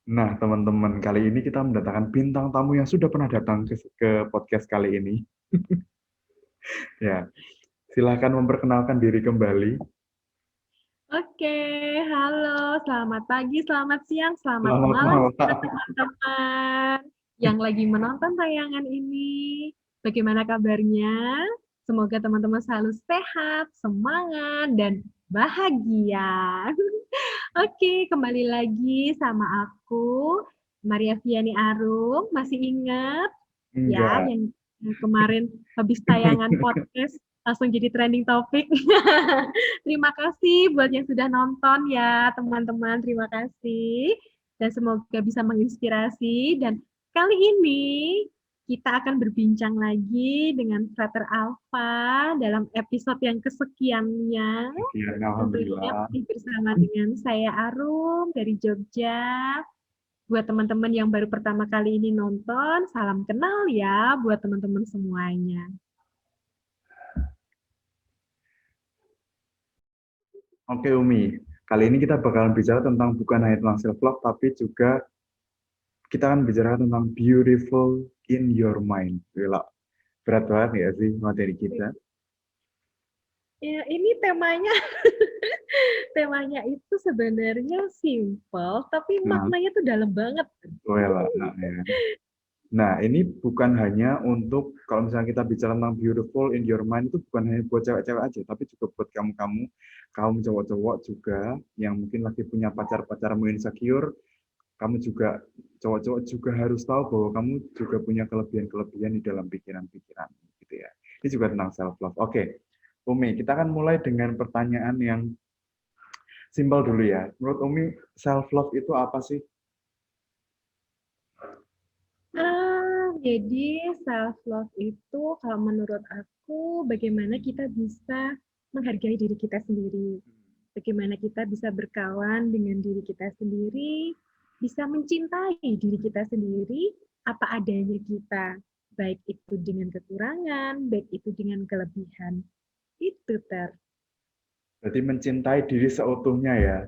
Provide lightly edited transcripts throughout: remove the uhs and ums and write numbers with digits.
Nah, teman-teman, kali ini kita mendatangkan bintang tamu yang sudah pernah datang ke podcast kali ini. Ya, silahkan memperkenalkan diri kembali. Oke, halo, selamat pagi, selamat siang, selamat Selamat malam malam. buat teman-teman yang lagi menonton tayangan ini. Bagaimana kabarnya? Semoga teman-teman selalu sehat, semangat, dan bahagia. Oke, kembali lagi sama aku, Maria Viani Arum. Masih ingat ya Enggak. yang kemarin habis tayangan podcast langsung jadi trending topik. Terima kasih buat yang sudah nonton ya, teman-teman. Terima kasih. Dan semoga bisa menginspirasi. Dan kali ini kita akan berbincang lagi dengan Frater Alpha dalam episode yang kesekiannya. Ya, Tentunya alhamdulillah. masih bersama dengan saya Arum dari Jogja. Buat teman-teman yang baru pertama kali ini nonton, salam kenal ya buat teman-teman semuanya. Oke, Umi. Kali ini kita bakalan bicara tentang bukan hanya tentang self-love, tapi juga kita akan bicara tentang beautiful in your mind. Gila, berat banget ya sih materi kita? Ya, ini temanya temanya itu sebenarnya simple, tapi Nah, maknanya tuh dalam banget. well, nah, ya. Nah, ini bukan hanya untuk kalau misalnya kita bicara tentang beautiful in your mind itu bukan hanya buat cewek-cewek aja, tapi juga buat kamu-kamu, kaum cowok-cowok juga yang mungkin lagi punya pacar-pacarmu insecure, kamu juga cowok-cowok juga harus tahu bahwa kamu juga punya kelebihan-kelebihan di dalam pikiran-pikiran gitu ya. Ini juga tentang self love. Oke, Umi, kita akan mulai dengan pertanyaan yang simpel dulu ya. Menurut Umi, self love itu apa sih? Jadi self love itu kalau menurut aku bagaimana kita bisa menghargai diri kita sendiri. Bagaimana kita bisa berkawan dengan diri kita sendiri, bisa mencintai diri kita sendiri apa adanya kita, baik itu dengan kekurangan, baik itu dengan kelebihan. Itu Berarti mencintai diri seutuhnya ya.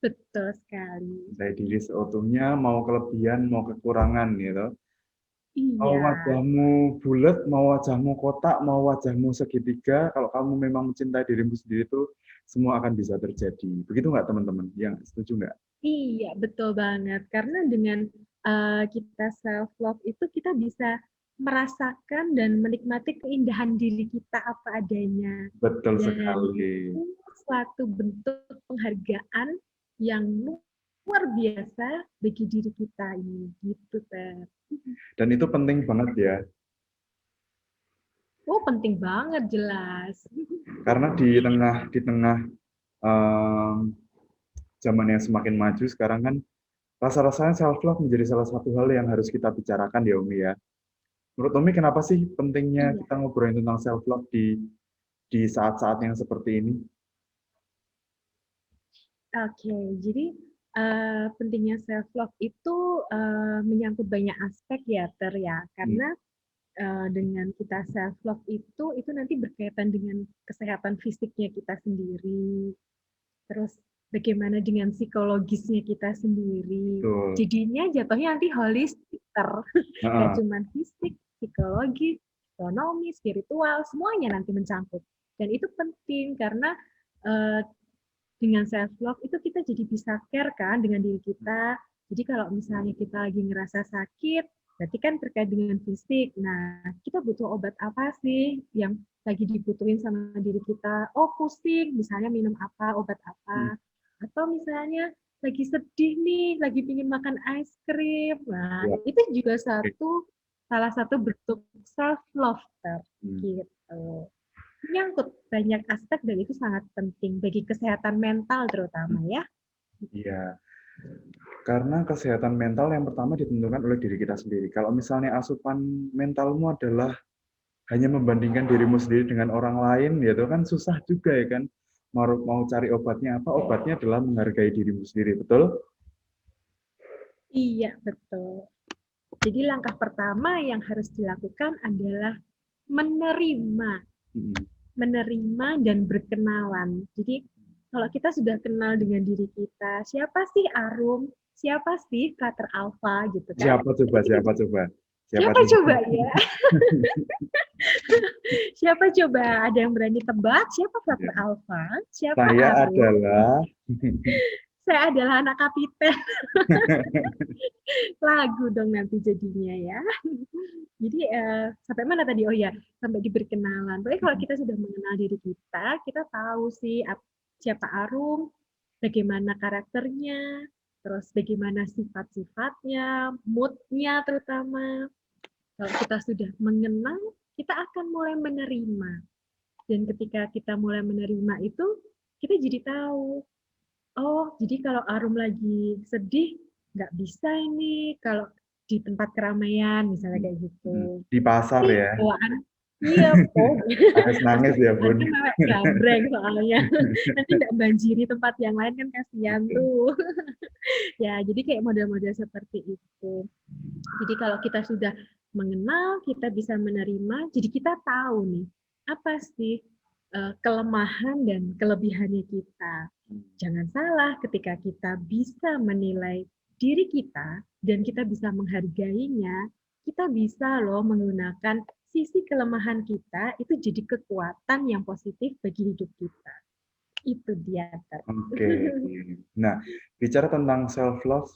betul sekali. Mencintai diri seutuhnya, mau kelebihan, mau kekurangan gitu. Mau Iya, wajahmu bulat, mau wajahmu kotak, mau wajahmu segitiga, kalau kamu memang mencintai dirimu sendiri itu semua akan bisa terjadi. Begitu nggak teman-teman? Yang setuju nggak? iya betul banget. Karena dengan kita self love itu kita bisa merasakan dan menikmati keindahan diri kita apa adanya. Betul Dan sekali. itu suatu bentuk penghargaan yang luar biasa bagi diri kita ini. Gitu, Teh. Dan itu penting banget ya, Oh, penting banget, jelas. karena di tengah em, zaman yang semakin maju sekarang kan rasa-rasanya self love menjadi salah satu hal yang harus kita bicarakan ya Umi ya. Menurut Umi kenapa sih pentingnya Iya, kita ngobrolin tentang self love di saat-saat yang seperti ini? oke. Jadi, pentingnya self love itu menyangkut banyak aspek ya, Ter ya. Hmm. Karena dengan kita self love itu nanti berkaitan dengan kesehatan fisiknya kita sendiri, terus bagaimana dengan psikologisnya kita sendiri. Betul. Jadinya jatuhnya nanti holistik, nggak Heeh. cuma fisik, psikologis, ekonomi, spiritual, semuanya nanti mencangkup. Dan itu penting karena uh, dengan self love itu kita jadi bisa care kan dengan diri kita. Jadi kalau misalnya kita lagi ngerasa sakit, berarti kan terkait dengan fisik. Nah, kita butuh obat apa sih yang lagi dibutuhin sama diri kita? Oh, pusing, misalnya minum apa, obat Hmm. apa? Atau misalnya lagi sedih nih, lagi pingin makan es krim. Nah, Ya. itu juga Oke. salah satu bentuk self love Hmm. gitu. Menyangkut banyak aspek dan itu sangat penting bagi kesehatan mental terutama ya. Iya, karena kesehatan mental yang pertama ditentukan oleh diri kita sendiri. Kalau misalnya asupan mentalmu adalah hanya membandingkan dirimu sendiri dengan orang lain, ya itu kan susah juga ya kan. Mau cari obatnya apa? Obatnya adalah menghargai dirimu sendiri, betul? Iya, betul. Jadi langkah pertama yang harus dilakukan adalah menerima, Hmm. menerima dan berkenalan. Jadi kalau kita sudah kenal dengan diri kita, siapa sih Arum? siapa sih karakter alpha gitu kan. Siapa coba, Nanti kita siapa coba? Siapa siapa teman? coba ya? Siapa coba? Ada yang berani tebak siapa Ya. karakter alpha? Siapa Saya Arum? adalah Saya adalah anak kapiten. Lagu dong nanti jadinya ya. Jadi sampai mana tadi? Oh ya, sampai diberi kenalan. Pokoknya kalau kita sudah mengenal diri kita tahu sih siapa Arum, bagaimana karakternya, terus bagaimana sifat-sifatnya, mood-nya terutama. Kalau kita sudah mengenal, kita akan mulai menerima. Dan ketika kita mulai menerima itu, kita jadi tahu, oh jadi kalau Arum lagi sedih, nggak bisa ini kalau di tempat keramaian, misalnya kayak gitu. di pasar Tapi ya. bawaan, iya, po. Harus Pasti nangis ya, Bun. bawaannya mewek gambreng soalnya. Nanti nggak banjiri tempat yang lain kan kasihan tuh. Ya, jadi kayak model-model seperti itu. Jadi kalau kita sudah mengenal, kita bisa menerima, jadi kita tahu nih, apa sih kelemahan dan kelebihannya kita. Jangan salah ketika kita bisa menilai diri kita dan kita bisa menghargainya, kita bisa loh menggunakan sisi kelemahan kita itu jadi kekuatan yang positif bagi hidup kita. Itu dia. Oke. Nah, bicara tentang self love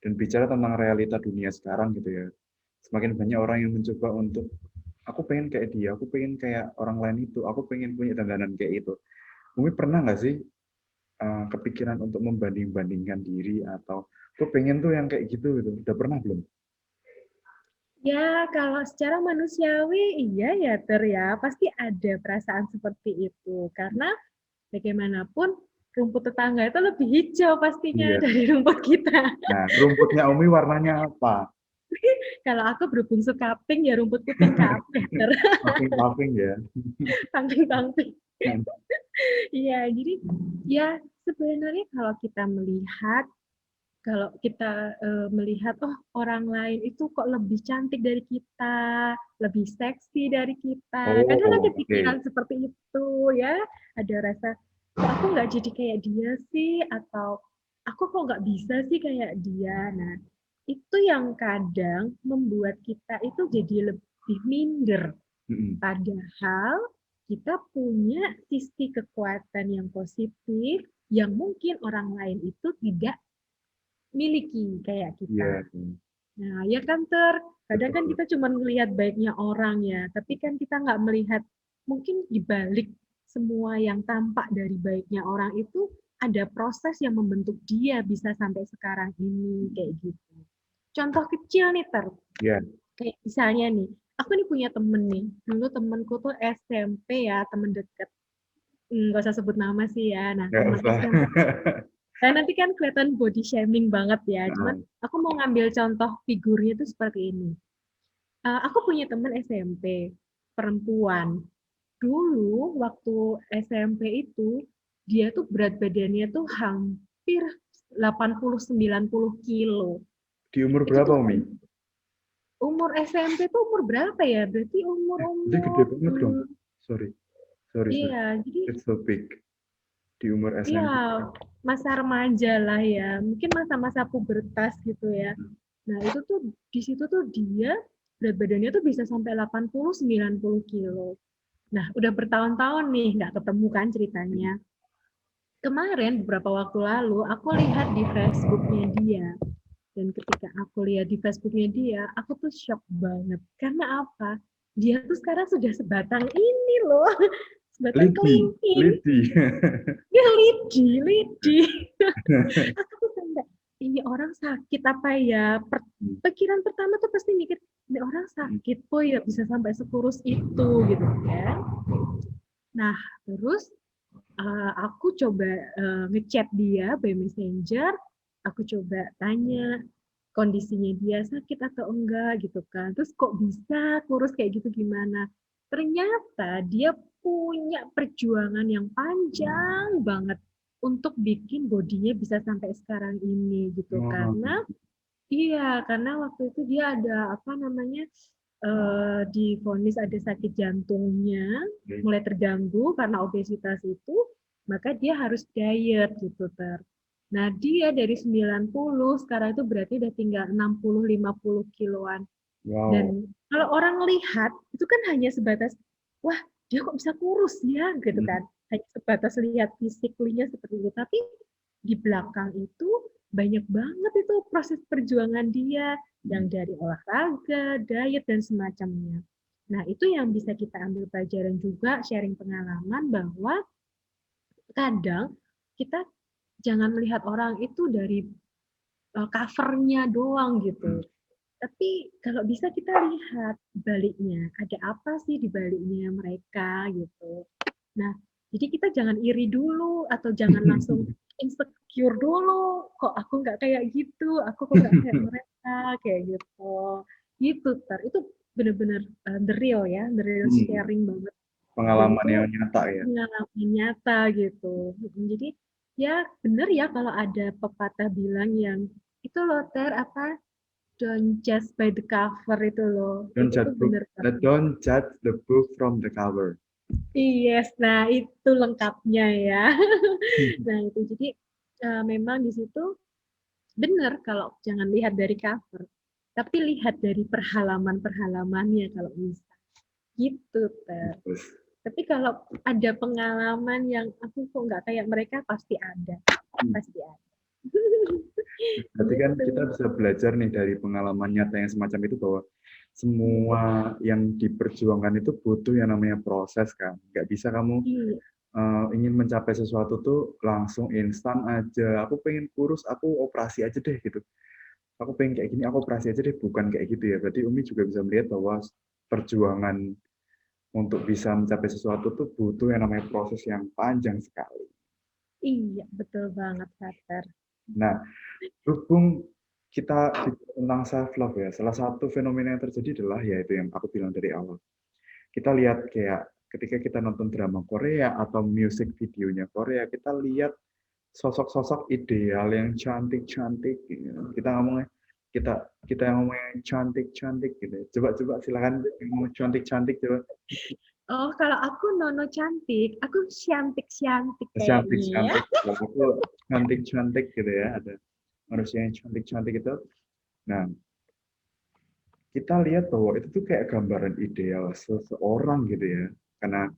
dan bicara tentang realita dunia sekarang gitu ya. Semakin banyak orang yang mencoba untuk aku pengen kayak dia, aku pengen kayak orang lain itu, aku pengen punya dandanan kayak itu. Umi pernah nggak sih kepikiran untuk membanding-bandingkan diri atau aku pengen tuh yang kayak gitu gitu. Udah pernah belum? Ya, kalau secara manusiawi, iya ya, pasti ada perasaan seperti itu. Karena bagaimanapun, rumput tetangga itu lebih hijau pastinya Iya. dari rumput kita. Nah, rumputnya Umi warnanya apa? Kalau aku berhubung suka pink, ya rumputku pink kabeh, Paving-paving ya. pangping-pangping. Iya, jadi ya sebenarnya kalau kita melihat oh orang lain itu kok lebih cantik dari kita, lebih seksi dari kita. Kadang ada Oh, oke. pikiran seperti itu ya, ada rasa kok aku nggak jadi kayak dia sih, atau aku kok nggak bisa sih kayak dia. Nah, itu yang kadang membuat kita itu jadi lebih minder. Mm-mm. Padahal kita punya sisi kekuatan yang positif yang mungkin orang lain itu tidak miliki kayak Iya, kita. Nah, ya kan kadang kan betul. kita cuma melihat baiknya orang ya, tapi kan kita nggak melihat mungkin di balik semua yang tampak dari baiknya orang itu ada proses yang membentuk dia bisa sampai sekarang ini kayak gitu. Contoh kecil nih Iya, kayak misalnya nih, aku nih punya temen nih, dulu temenku tuh SMP ya, temen deket. Nggak usah sebut nama sih ya. Nah, nggak teman usah. SMP. Nah, nanti kan kelihatan body shaming banget ya. Cuman aku mau ngambil contoh figurnya itu seperti ini. Aku punya teman SMP, perempuan. Dulu waktu SMP itu, dia tuh berat badannya tuh hampir 80-90 kilo. Di umur Itu berapa, tuh Umi? umur SMP tuh umur berapa ya? Berarti Jadi gede umur-umur, banget dong. Sorry, sorry, sorry. iya, jadi It's so big. Di umur iya, SMP. masa remaja lah ya, mungkin masa-masa pubertas gitu ya. Nah, itu tuh di situ tuh dia berat badannya tuh bisa sampai 80-90 kilo. Nah, udah bertahun-tahun nih nggak ketemu kan ceritanya. Kemarin beberapa waktu lalu aku lihat di Facebooknya dia. Dan ketika aku lihat di Facebooknya dia, aku tuh shock banget. Karena apa? Dia tuh sekarang sudah sebatang ini loh. Sebatang Lidi, kelingking. Lidi. Dia lidi. Aku tuh sampai, ini orang sakit apa ya? Pikiran pertama tuh pasti mikir, ini orang sakit kok ya bisa sampai sekurus itu gitu kan. Nah, terus aku coba ngechat dia by messenger, aku coba tanya kondisinya dia sakit atau enggak gitu kan. Terus kok bisa kurus kayak gitu gimana? Ternyata dia punya perjuangan yang panjang banget untuk bikin bodinya bisa sampai sekarang ini gitu. Oh, Karena iya, karena waktu itu dia ada apa namanya divonis ada sakit jantungnya, oke. mulai terganggu karena obesitas itu, maka dia harus diet gitu Nah, dia dari 90 sekarang itu berarti udah tinggal 60-50 kiloan. Wow. Dan kalau orang lihat, itu kan hanya sebatas, wah dia kok bisa kurus ya, gitu Hmm. kan. Hanya sebatas lihat fisiknya seperti itu. Tapi di belakang itu banyak banget itu proses perjuangan dia, yang dari olahraga, diet, dan semacamnya. Nah, itu yang bisa kita ambil pelajaran juga, sharing pengalaman bahwa kadang kita jangan melihat orang itu dari covernya doang Hmm. gitu. Tapi kalau bisa kita lihat baliknya, ada apa sih di baliknya mereka gitu. Nah, jadi kita jangan iri dulu atau jangan langsung insecure dulu. Kok aku nggak kayak gitu, aku kok nggak kayak mereka, kayak gitu. Gitu, Itu benar-benar the real ya, the real Hmm. sharing banget. Dan Pengalaman itu yang nyata ya. pengalaman nyata gitu. Jadi ya benar ya kalau ada pepatah bilang yang itu loh apa don't judge by the cover itu loh. Don't Itu judge tuh book, bener banget. don't judge the book from the cover. Yes, nah itu lengkapnya ya. Nah itu jadi memang di situ benar kalau jangan lihat dari cover, tapi lihat dari perhalaman-perhalamannya kalau bisa. Gitu, Terus, Tapi kalau ada pengalaman yang aku kok nggak kayak mereka, pasti ada. Pasti ada. berarti kan Gitu. kita bisa belajar nih dari pengalaman nyata yang semacam itu bahwa semua yang diperjuangkan itu butuh yang namanya proses kan. Nggak bisa kamu Iya, ingin mencapai sesuatu tuh langsung instan aja. Aku pengen kurus, aku operasi aja deh gitu. Aku pengen kayak gini, aku operasi aja deh. Bukan kayak gitu ya. Berarti Umi juga bisa melihat bahwa perjuangan untuk bisa mencapai sesuatu tuh butuh yang namanya proses yang panjang sekali. iya, betul banget, Sater. Nah, berhubung kita bicara tentang self love ya, salah satu fenomena yang terjadi adalah yaitu yang aku bilang dari awal. Kita lihat kayak ketika kita nonton drama Korea atau music videonya Korea, kita lihat sosok-sosok ideal yang cantik-cantik gitu. Kita ngomongnya kita kita yang ngomongnya cantik-cantik gitu. Coba-coba silakan ngomong cantik-cantik coba. Oh, kalau aku Nono cantik, aku cantik-cantik kayaknya. Cantik-cantik. Kalau aku cantik-cantik gitu ya, ada manusia yang cantik-cantik itu. Nah, kita lihat bahwa itu tuh kayak gambaran ideal seseorang gitu ya. Karena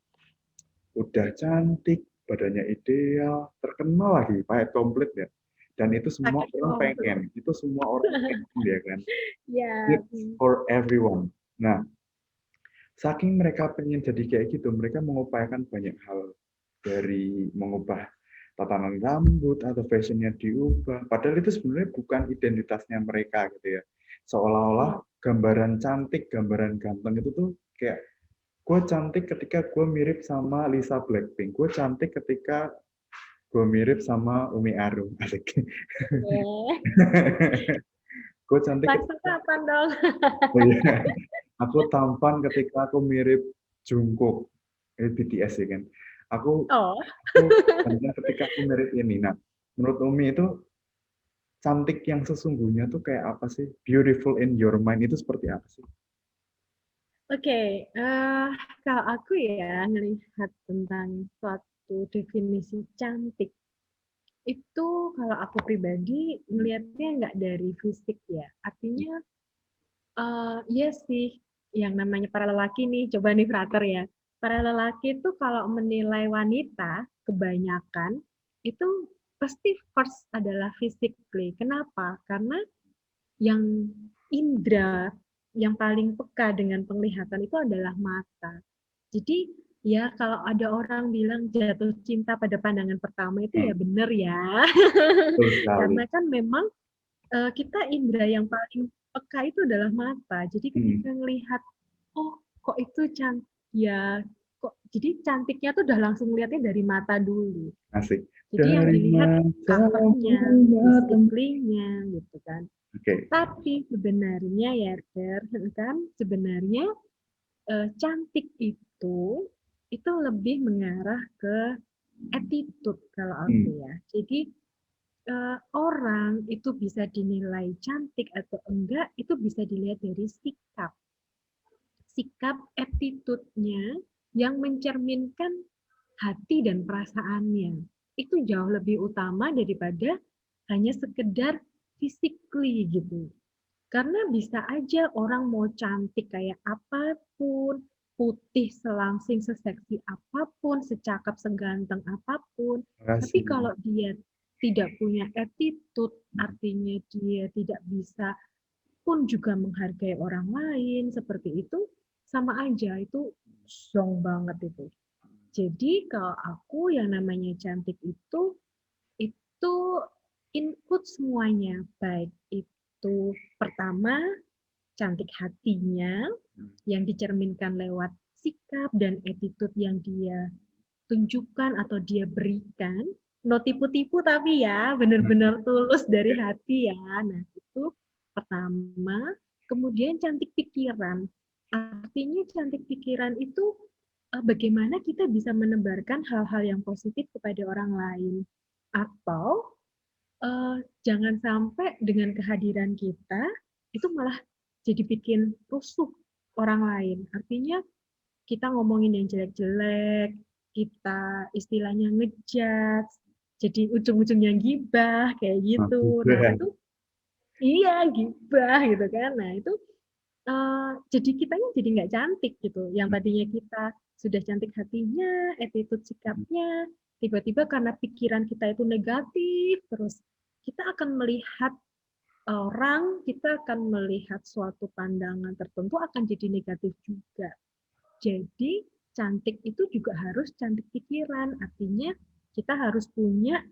udah cantik, badannya ideal, terkenal lagi, pakai komplit ya. Dan itu semua Pakai orang pengen, komplit. itu semua orang pengen ya kan. Ya, It's for everyone. Nah, saking mereka pengen jadi kayak gitu, mereka mengupayakan banyak hal dari mengubah tatanan rambut atau fashionnya diubah. Padahal itu sebenarnya bukan identitasnya mereka gitu ya. Seolah-olah gambaran cantik, gambaran ganteng itu tuh kayak gue cantik ketika gue mirip sama Lisa Blackpink. Gue cantik ketika gue mirip sama Umi Arum. Asik. oke. Gue cantik Langsung ketika kapan dong? oh iya. Aku tampan ketika aku mirip Jungkook. BTS ya kan. Aku Oh, aku ganteng ketika aku mirip ini. Nah, menurut Umi itu cantik yang sesungguhnya tuh kayak apa sih? Beautiful in your mind itu seperti apa sih? oke. Kalau aku ya ngelihat tentang suatu definisi cantik, itu kalau aku pribadi ngelihatnya nggak dari fisik ya. Artinya, iya sih, yang namanya para lelaki nih, coba nih frater ya. Para lelaki itu kalau menilai wanita, kebanyakan itu pasti first adalah physically. Kenapa? Karena yang indera yang paling peka dengan penglihatan itu adalah mata. Jadi ya kalau ada orang bilang jatuh cinta pada pandangan pertama itu ya Hmm, benar ya. betul sekali. Karena kan memang kita indera yang paling peka itu adalah mata. Jadi Hmm, ketika melihat, oh kok itu cantik ya, kok jadi cantiknya tuh udah langsung lihatnya dari mata dulu. asik. Jadi yang Dari dilihat matamu covernya, mata. physically-nya gitu kan. Oke. Tapi sebenarnya ya, kan sebenarnya cantik itu lebih mengarah ke attitude kalau aku Hmm, ya. Jadi orang itu bisa dinilai cantik atau enggak itu bisa dilihat dari sikap, sikap attitude-nya yang mencerminkan hati dan perasaannya. Itu jauh lebih utama daripada hanya sekedar physically gitu. Karena bisa aja orang mau cantik kayak apapun, putih selangsing seseksi apapun, secakap seganteng apapun, tapi Makasih. kalau dia tidak punya attitude, artinya dia tidak bisa pun juga menghargai orang lain, seperti itu sama aja, itu zong banget itu. Jadi kalau aku yang namanya cantik itu input semuanya, baik itu pertama cantik hatinya yang dicerminkan lewat sikap dan attitude yang dia tunjukkan atau dia berikan. No tipu-tipu tapi ya, benar-benar tulus dari hati ya. Nah, itu pertama. Kemudian cantik pikiran. Artinya cantik pikiran itu bagaimana kita bisa menebarkan hal-hal yang positif kepada orang lain. Atau jangan sampai dengan kehadiran kita itu malah jadi bikin rusuh orang lain. Artinya kita ngomongin yang jelek-jelek, kita istilahnya ngejudge, jadi ujung-ujungnya gibah kayak gitu. Nah, itu iya gibah gitu kan. Nah, itu jadi kitanya jadi nggak cantik gitu. Yang tadinya kita sudah cantik hatinya, attitude sikapnya, tiba-tiba karena pikiran kita itu negatif, terus kita akan melihat orang, kita akan melihat suatu pandangan tertentu akan jadi negatif juga. Jadi cantik itu juga harus cantik pikiran, artinya kita harus punya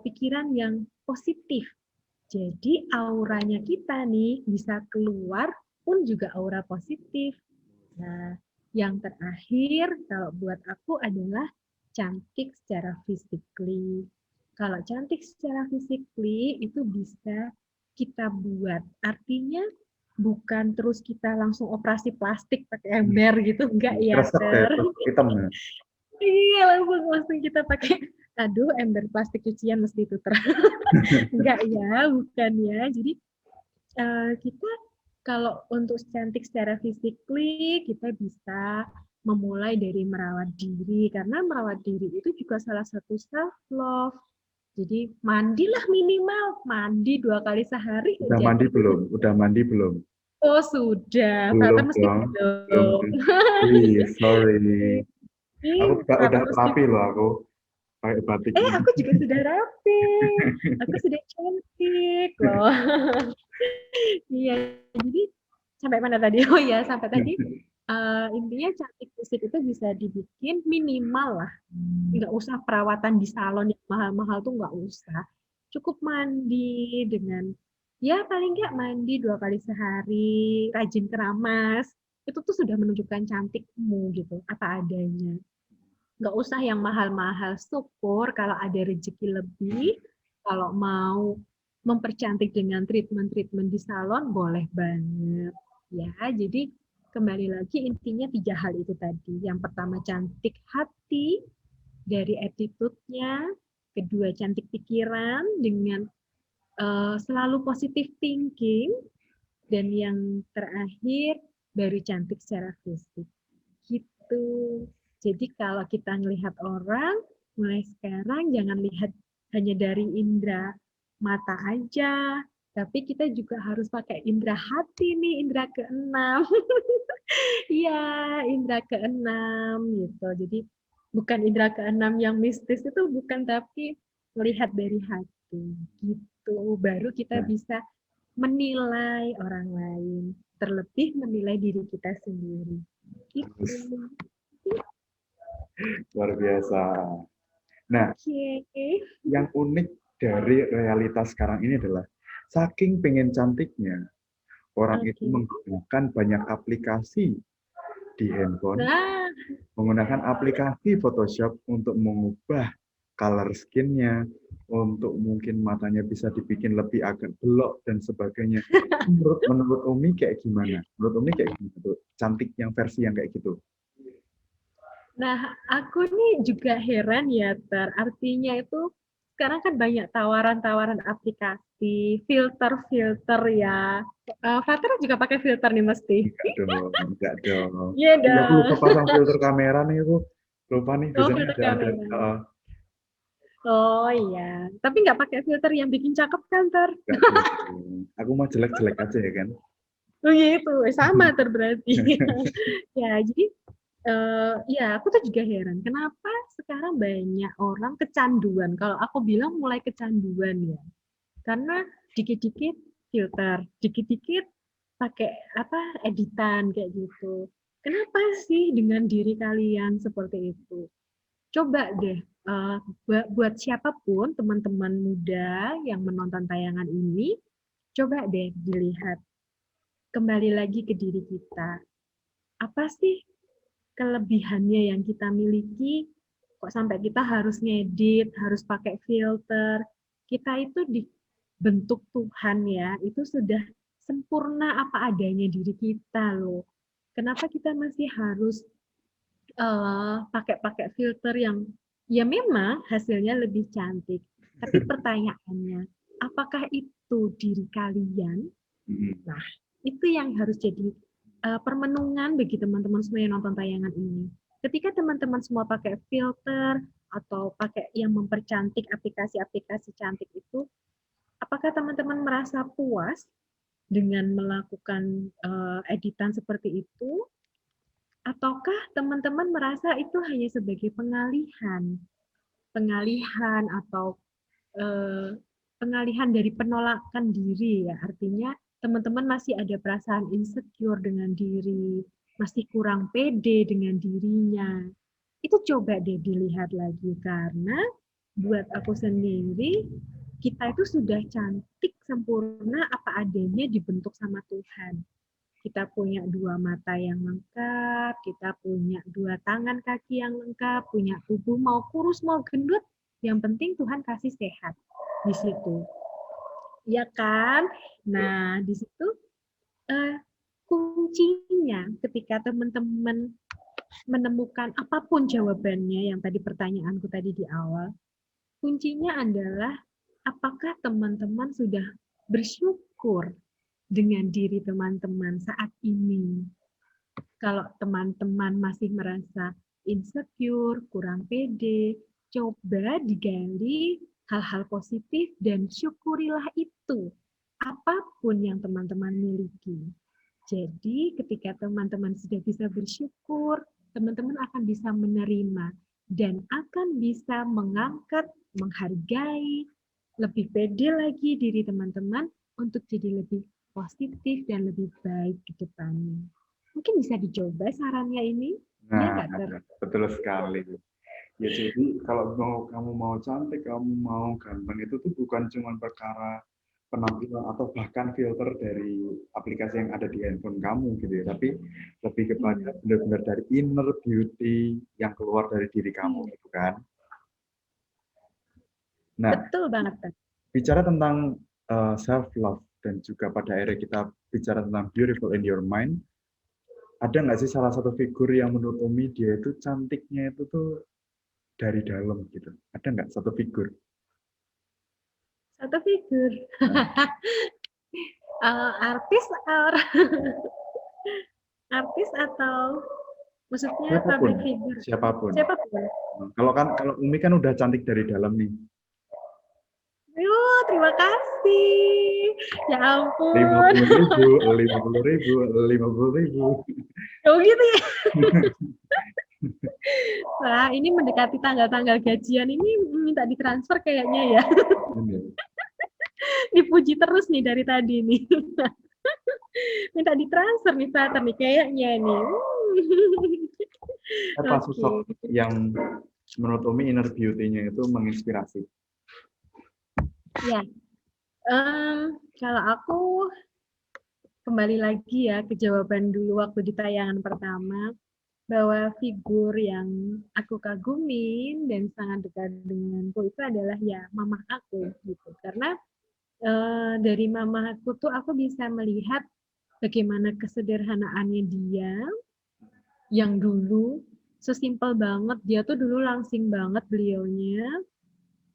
pikiran yang positif. Jadi auranya kita nih bisa keluar pun juga aura positif. Nah, yang terakhir kalau buat aku adalah cantik secara physically. Kalau cantik secara physically itu bisa kita buat. Artinya bukan terus kita langsung operasi plastik pakai ember gitu, enggak ya, Kresek deh, Ter. terus hitam ya. Iya, langsung kita pakai, aduh ember plastik cucian mesti itu Ter. Enggak ya, bukan ya. Jadi kita kalau untuk cantik secara physically, kita bisa memulai dari merawat diri, karena merawat diri itu juga salah satu self love. Jadi mandilah minimal, mandi 2 kali sehari Udah aja. mandi belum? Udah mandi belum? Oh sudah, Belum Frater mesti dong. Belum. belum. Wih, sorry. Ih, Aku udah Frater mesti terapi loh aku pakai batik ini. aku juga sudah rapi. Aku sudah cantik loh. Iya, jadi sampai mana tadi? Oh ya, sampai tadi intinya cantik fisik itu bisa dibikin minimal lah. Nggak usah perawatan di salon yang mahal-mahal tuh nggak usah. Cukup mandi dengan, ya paling nggak mandi 2 kali sehari, rajin keramas. Itu tuh sudah menunjukkan cantikmu gitu, apa adanya. Nggak usah yang mahal-mahal, syukur kalau ada rezeki lebih, kalau mau mempercantik dengan treatment-treatment di salon, boleh banget. Ya, jadi kembali lagi intinya 3 hal itu tadi. Yang pertama cantik hati dari attitude-nya, kedua cantik pikiran dengan selalu positive thinking, dan yang terakhir baru cantik secara fisik. Gitu. Jadi kalau kita melihat orang, mulai sekarang jangan lihat hanya dari indera mata aja, tapi kita juga harus pakai indera hati nih, indera keenam. Iya, indera keenam gitu. Jadi bukan indera keenam yang mistis itu bukan, tapi melihat dari hati gitu. Baru kita Nah, bisa menilai orang lain, terlebih menilai diri kita sendiri. Gitu. luar biasa. Nah, Oke. yang unik dari realitas sekarang ini adalah saking pengen cantiknya, orang itu Oke. menggunakan banyak aplikasi di handphone, Nah, menggunakan aplikasi Photoshop untuk mengubah color skin-nya, untuk mungkin matanya bisa dibikin lebih agak belok dan sebagainya. Menurut Umi kayak gimana? Menurut Umi kayak gimana tuh? Cantik yang versi yang kayak gitu. aku nih juga heran ya, Ter. Artinya itu sekarang kan banyak tawaran-tawaran aplikasi, filter-filter ya. Fatir juga pakai filter nih mesti. Enggak dong, enggak dong. Iya Iya, aku lupa dong. pasang filter kamera nih aku. Lupa nih, Oh, biasanya filter ada kamera. Oh iya, tapi nggak pakai filter yang bikin cakep kan, Ter? Nggak dong. Aku mau jelek-jelek aja ya kan. Oh gitu, sama Ter berarti. Ya, jadi ya aku tuh juga heran, kenapa sekarang banyak orang kecanduan. Kalau aku bilang mulai kecanduan ya, karena dikit-dikit filter, dikit-dikit pakai apa editan kayak gitu. Kenapa sih dengan diri kalian seperti itu? Coba deh, buat siapapun teman-teman muda yang menonton tayangan ini, coba deh dilihat kembali lagi ke diri kita. Apa sih kelebihannya yang kita miliki? Kok sampai kita harus ngedit, harus pakai filter? Kita itu dibentuk Tuhan ya, itu sudah sempurna apa adanya diri kita loh. Kenapa kita masih harus pakai-pakai filter yang ya memang hasilnya lebih cantik. Tapi pertanyaannya, apakah itu diri kalian? Nah, itu yang harus jadi permenungan bagi teman-teman semua yang nonton tayangan ini. Ketika teman-teman semua pakai filter atau pakai yang mempercantik aplikasi-aplikasi cantik itu, apakah teman-teman merasa puas dengan melakukan editan seperti itu? Ataukah teman-teman merasa itu hanya sebagai pengalihan atau eh, pengalihan dari penolakan diri ya, artinya teman-teman masih ada perasaan insecure dengan diri, masih kurang pede dengan dirinya. Itu coba deh dilihat lagi karena buat aku sendiri kita itu sudah cantik sempurna apa adanya dibentuk sama Tuhan. Kita punya dua mata yang lengkap, kita punya dua tangan kaki yang lengkap, punya tubuh mau kurus mau gendut, yang penting Tuhan kasih sehat di situ. Ya kan? Nah, di situ uh, kuncinya ketika teman-teman menemukan apapun jawabannya yang tadi pertanyaanku tadi di awal, kuncinya adalah apakah teman-teman sudah bersyukur dengan diri teman-teman saat ini. Kalau teman-teman masih merasa insecure, kurang pede, coba digali hal-hal positif dan syukurilah itu, apapun yang teman-teman miliki. Jadi ketika teman-teman sudah bisa bersyukur, teman-teman akan bisa menerima dan akan bisa mengangkat, menghargai, lebih pede lagi diri teman-teman untuk jadi lebih positif dan lebih baik ke depannya. Mungkin bisa dicoba sarannya ini, ya Nah, nggak Ter? betul sekali. Ya jadi kalau kamu mau cantik, kamu mau ganteng itu tuh bukan cuma perkara penampilan atau bahkan filter dari aplikasi yang ada di handphone kamu gitu ya, tapi lebih kepada benar-benar dari inner beauty yang keluar dari diri kamu gitu kan. Nah, Betul banget Ter. bicara tentang self love dan juga pada akhirnya kita bicara tentang beautiful in your mind, ada nggak sih salah satu figur yang menurut Umi dia itu cantiknya itu tuh dari dalam gitu? Ada nggak satu figur? Satu figur. Nah, Artis artis atau maksudnya siapapun, public figure? siapapun. Siapapun. Nah, kalau Umi kan udah cantik dari dalam nih. Terima kasih. Ya Lima ampun. puluh ribu, 50.000, 50.000. Oh gitu ya. Wah, ini mendekati tanggal-tanggal gajian ini minta ditransfer kayaknya ya. Dipuji terus nih dari tadi nih. Minta ditransfer nih Frater nih kayaknya nih. Apa sosok Oke. yang menurut Umi inner beauty-nya itu menginspirasi? Ya, kalau aku kembali lagi ya ke jawaban dulu waktu di tayangan pertama, bahwa figur yang aku kagumin dan sangat dekat denganku itu adalah ya mama aku gitu. Karena dari mama aku tuh aku bisa melihat bagaimana kesederhanaannya dia yang dulu sesimpel banget, dia tuh dulu langsing banget beliaunya,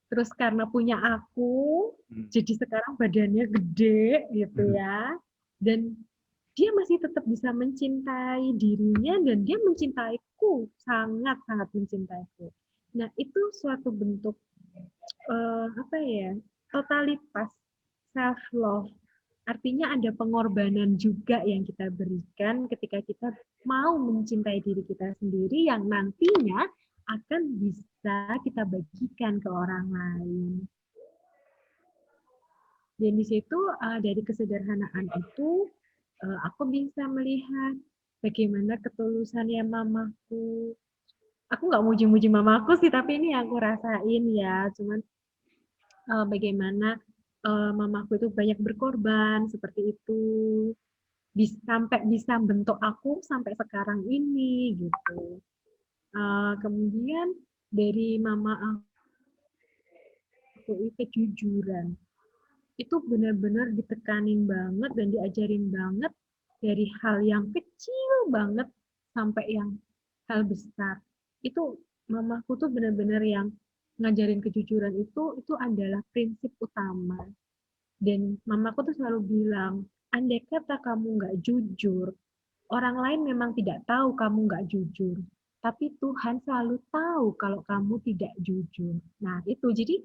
terus karena punya aku jadi sekarang badannya gede gitu ya, dan dia masih tetap bisa mencintai dirinya dan dia mencintaiku, sangat-sangat mencintaiku. Nah, itu suatu bentuk apa ya, totalitas self love. Artinya ada pengorbanan juga yang kita berikan ketika kita mau mencintai diri kita sendiri yang nantinya akan bisa kita bagikan ke orang lain. Dan di situ dari kesederhanaan itu aku bisa melihat bagaimana ketulusannya mamaku. Aku nggak muji-muji mamaku sih, tapi ini yang aku rasain ya. Cuman bagaimana mamaku itu banyak berkorban seperti itu, sampai bisa bentuk aku sampai sekarang ini gitu. Kemudian dari mama aku itu kejujuran. Itu benar-benar ditekanin banget dan diajarin banget dari hal yang kecil banget sampai yang hal besar. Itu mamaku tuh benar-benar yang ngajarin kejujuran itu adalah prinsip utama. Dan mamaku tuh selalu bilang, andai kata kamu nggak jujur, orang lain memang tidak tahu kamu nggak jujur. Tapi Tuhan selalu tahu kalau kamu tidak jujur. Nah, itu. Jadi,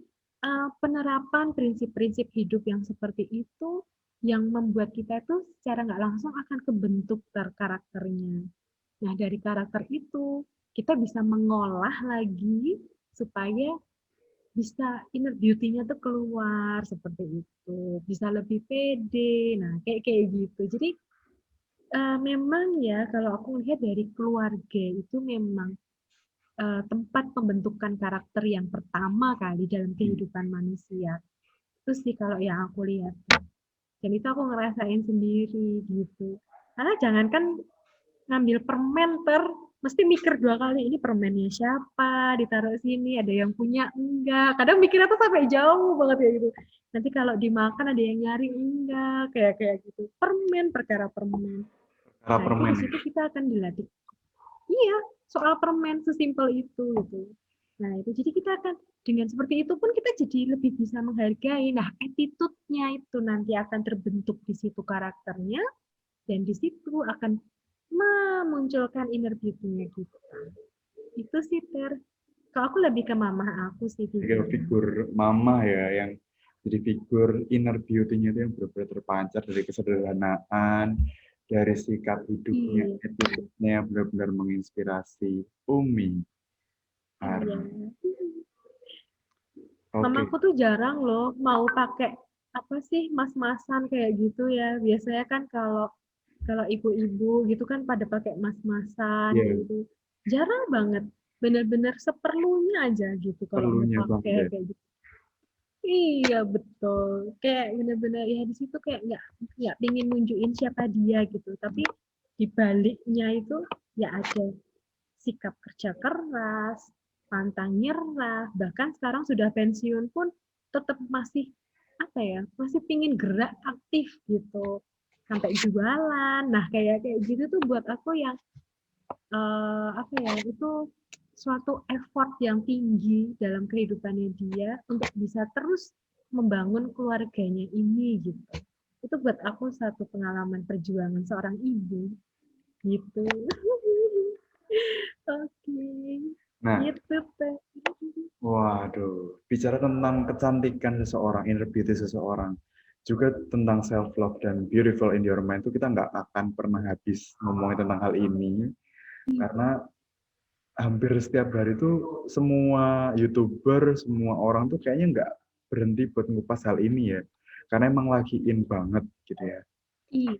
penerapan prinsip-prinsip hidup yang seperti itu yang membuat kita itu secara nggak langsung akan kebentuk karakternya. Nah, dari karakter itu, kita bisa mengolah lagi supaya bisa inner beauty-nya tuh keluar seperti itu, bisa lebih pede. Nah, kayak kayak gitu. Jadi memang ya kalau aku lihat dari keluarga itu memang tempat pembentukan karakter yang pertama kali dalam kehidupan manusia. Itu sih kalau yang aku lihat. Dan itu aku ngerasain sendiri gitu. Karena jangankan ngambil permen mesti mikir 2 kali, ini permennya siapa, ditaruh sini, ada yang punya enggak. Kadang mikirnya tuh sampai jauh banget ya gitu. Nanti kalau dimakan ada yang nyari enggak, kayak kayak gitu. Perkara permen. Cara Nah, itu di permen. situ kita akan dilatih. Iya, soal permen sesimpel itu gitu. Nah, itu jadi kita akan dengan seperti itu pun kita jadi lebih bisa menghargai. Nah, attitude-nya itu nanti akan terbentuk di situ karakternya dan di situ akan memunculkan inner beauty-nya kita. Itu sih kalau aku lebih ke mama aku sih Figur, figurnya. figur mama ya yang jadi figur inner beauty-nya itu yang benar-benar terpancar dari kesederhanaan, dari sikap hidupnya, Iya, attitude-nya yang benar-benar menginspirasi Umi. iya. Oke. Mamaku tuh jarang loh mau pakai apa sih mas-masan kayak gitu ya. Biasanya kan kalau kalau ibu-ibu gitu kan pada pakai mas-masan Ya, gitu. Jarang banget. Bener-bener seperlunya aja gitu kalau mau perlunya pakai banget. kayak gitu. Iya betul. Kayak bener-bener ya di situ kayak nggak pingin nunjukin siapa dia gitu. Tapi di baliknya itu ya ada sikap kerja keras, pantang nyerah, bahkan sekarang sudah pensiun pun tetap masih apa ya, masih pingin gerak aktif gitu, sampai jualan. Nah kayak kayak gitu tuh buat aku yang apa ya itu suatu effort yang tinggi dalam kehidupannya dia untuk bisa terus membangun keluarganya ini gitu. Itu buat aku satu pengalaman perjuangan seorang ibu gitu. Oke, Nah, gitu teh. waduh, bicara tentang kecantikan seseorang, inner beauty seseorang, juga tentang self love dan beautiful in your mind itu kita nggak akan pernah habis ngomongin tentang hal ini karena hampir setiap hari itu semua YouTuber, semua orang tuh kayaknya nggak berhenti buat ngupas hal ini ya. Karena emang lagi in banget gitu ya. Iya,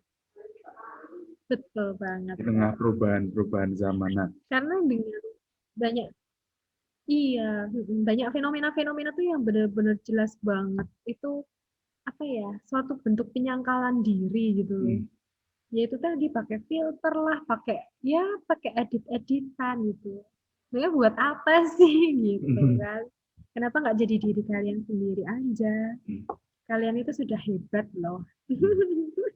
betul banget. Di tengah perubahan-perubahan zaman. Nah, Karena dengan banyak iya, banyak fenomena-fenomena tuh yang benar-benar jelas banget. Itu apa ya? Suatu bentuk penyangkalan diri gitu loh. hmm, Yaitu tadi pakai filter lah, pakai edit-editan gitu. Sebenarnya buat apa sih gitu kan? Kenapa nggak jadi diri kalian sendiri aja? Kalian itu sudah hebat loh.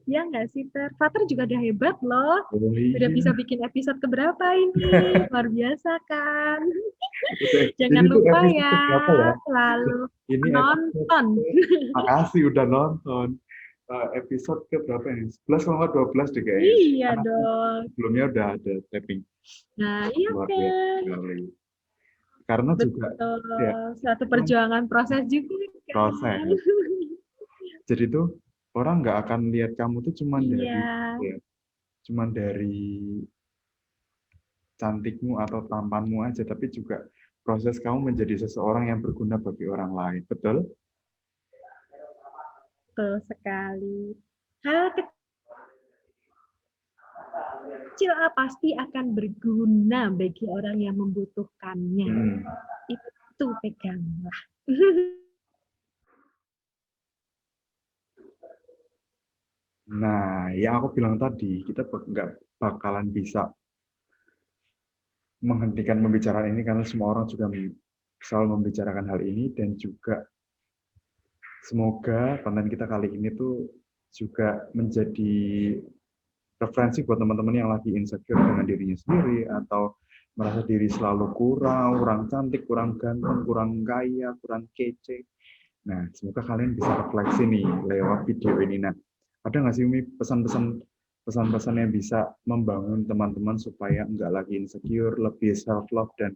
Ya nggak sih, Fater juga udah hebat loh. oh Udah iya, bisa bikin episode keberapa ini? Luar biasa kan? ini Jangan tuh lupa episode ya, berapa ya? selalu Ini episode, nonton. makasih udah nonton. Episode ke berapa ini? 11 kalau nggak 12 deh kayaknya. Iya Karena dong. sebelumnya udah ada tapping. Nah, iya Luar biasa kan? sekali. Karena juga ya Betul, suatu perjuangan proses juga kan. proses. Jadi tuh orang nggak akan lihat kamu tuh cuman Iya, dari ya, cuman dari cantikmu atau tampanmu aja, tapi juga proses kamu menjadi seseorang yang berguna bagi orang lain. Betul? betul sekali. Hal kecil pasti akan berguna bagi orang yang membutuhkannya. Hmm. Itu peganglah. Nah, yang aku bilang tadi, kita nggak bakalan bisa menghentikan pembicaraan ini karena semua orang juga selalu membicarakan hal ini, dan juga semoga konten kita kali ini tuh juga menjadi referensi buat teman-teman yang lagi insecure dengan dirinya sendiri atau merasa diri selalu kurang cantik, kurang ganteng, kurang kaya, kurang kece. Nah, semoga kalian bisa refleksi nih lewat video ini. Nah, ada nggak sih Umi pesan-pesan yang bisa membangun teman-teman supaya nggak lagi insecure, lebih self love dan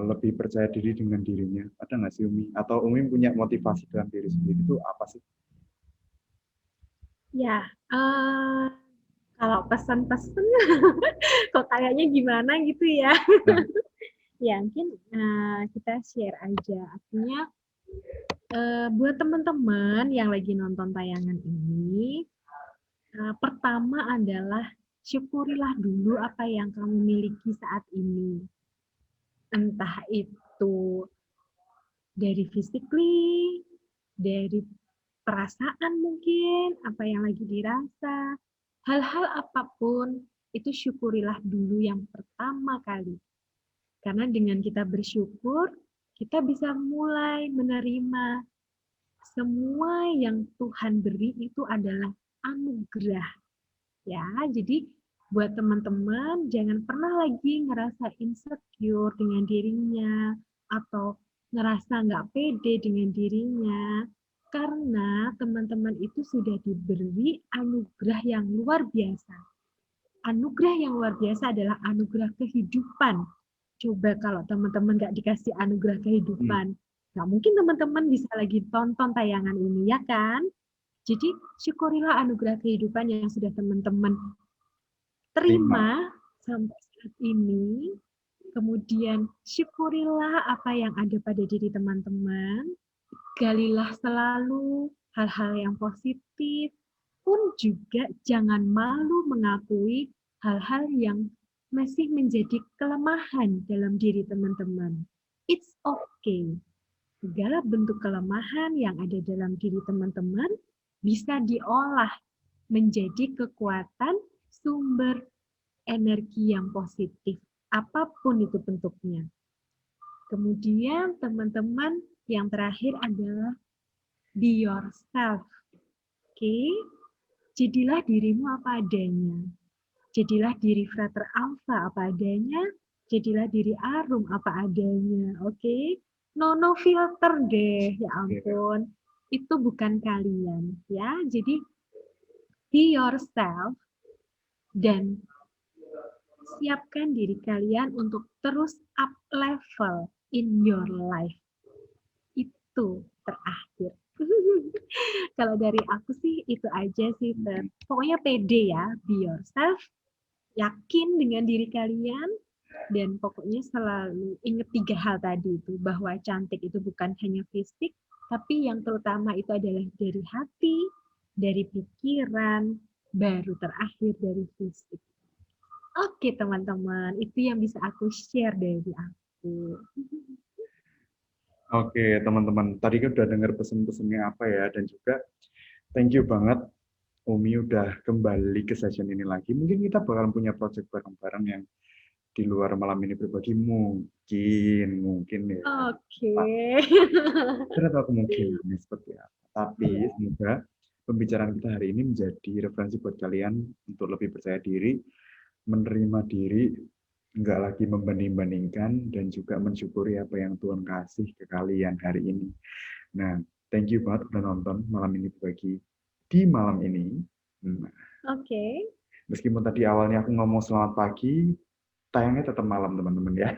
lebih percaya diri dengan dirinya? Ada nggak sih Umi? Atau Umi punya motivasi dalam diri sendiri itu apa sih? Ya, kalau pesan-pesan kok kayaknya gimana gitu ya. Nah, Ya, mungkin kita share aja. Artinya, buat teman-teman yang lagi nonton tayangan ini, pertama adalah syukurilah dulu apa yang kamu miliki saat ini. Entah itu dari physically, dari perasaan mungkin, apa yang lagi dirasa, hal-hal apapun, itu syukurilah dulu yang pertama kali. Karena dengan kita bersyukur, kita bisa mulai menerima semua yang Tuhan beri itu adalah anugerah. Ya, jadi buat teman-teman jangan pernah lagi ngerasa insecure dengan dirinya atau ngerasa nggak pede dengan dirinya karena teman-teman itu sudah diberi anugerah yang luar biasa. Anugerah yang luar biasa adalah anugerah kehidupan. Coba kalau teman-teman nggak dikasih anugerah kehidupan, nggak mungkin teman-teman bisa lagi tonton tayangan ini, ya kan? Jadi syukurilah anugerah kehidupan yang sudah teman-teman terima. terima sampai saat ini, kemudian syukurilah apa yang ada pada diri teman-teman, galilah selalu hal-hal yang positif, pun juga jangan malu mengakui hal-hal yang masih menjadi kelemahan dalam diri teman-teman. It's okay. Segala bentuk kelemahan yang ada dalam diri teman-teman bisa diolah menjadi kekuatan sumber energi yang positif, apapun itu bentuknya. Kemudian teman-teman yang terakhir adalah be yourself. Oke? Jadilah dirimu apa adanya. Jadilah diri Frater Alpha apa adanya. Jadilah diri Arum apa adanya. Oke? No filter deh, ya ampun. Itu bukan kalian, ya. Jadi be yourself dan siapkan diri kalian untuk terus up level in your life. Itu terakhir. Kalau dari aku sih itu aja sih, Ter. Pokoknya pede ya, be yourself, yakin dengan diri kalian, dan pokoknya selalu ingat 3 hal tadi itu, bahwa cantik itu bukan hanya fisik, tapi yang terutama itu adalah dari hati, dari pikiran, baru terakhir dari fisik. Oke teman-teman, itu yang bisa aku share dari aku. Oke, teman-teman. Tadi kan udah dengar pesan-pesannya apa ya, dan juga thank you banget Umi udah kembali ke session ini lagi. Mungkin kita bakalan punya project bareng-bareng yang di luar malam ini berbagi, mungkin ya. Oke. Tidak tahu kemungkinannya seperti apa. Tapi semoga pembicaraan kita hari ini menjadi referensi buat kalian untuk lebih percaya diri, menerima diri, nggak lagi membanding-bandingkan, dan juga mensyukuri apa yang Tuhan kasih ke kalian hari ini. Nah, thank you banget udah nonton malam ini berbagi di malam ini. Nah, Oke. meskipun tadi awalnya aku ngomong selamat pagi, tayangnya tetap malam teman-teman ya.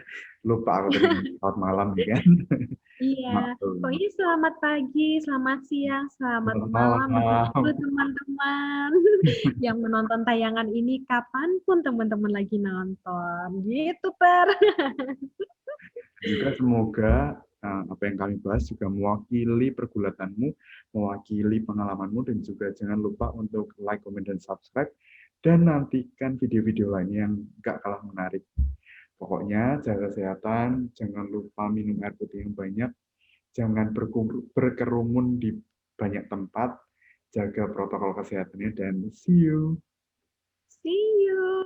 Lupa aku tadi selamat malam nih kan. Iya, Maklum. pokoknya selamat pagi, selamat siang, selamat Selamat malam, malam. begitu teman-teman yang menonton tayangan ini kapanpun teman-teman lagi nonton. Gitu, Per. Juga semoga apa yang kami bahas juga mewakili pergulatanmu, mewakili pengalamanmu, dan juga jangan lupa untuk like, comment, dan subscribe, dan nantikan video-video lainnya yang gak kalah menarik. Pokoknya jaga kesehatan, jangan lupa minum air putih yang banyak, jangan berkerumun di banyak tempat, jaga protokol kesehatannya, dan see you. See you.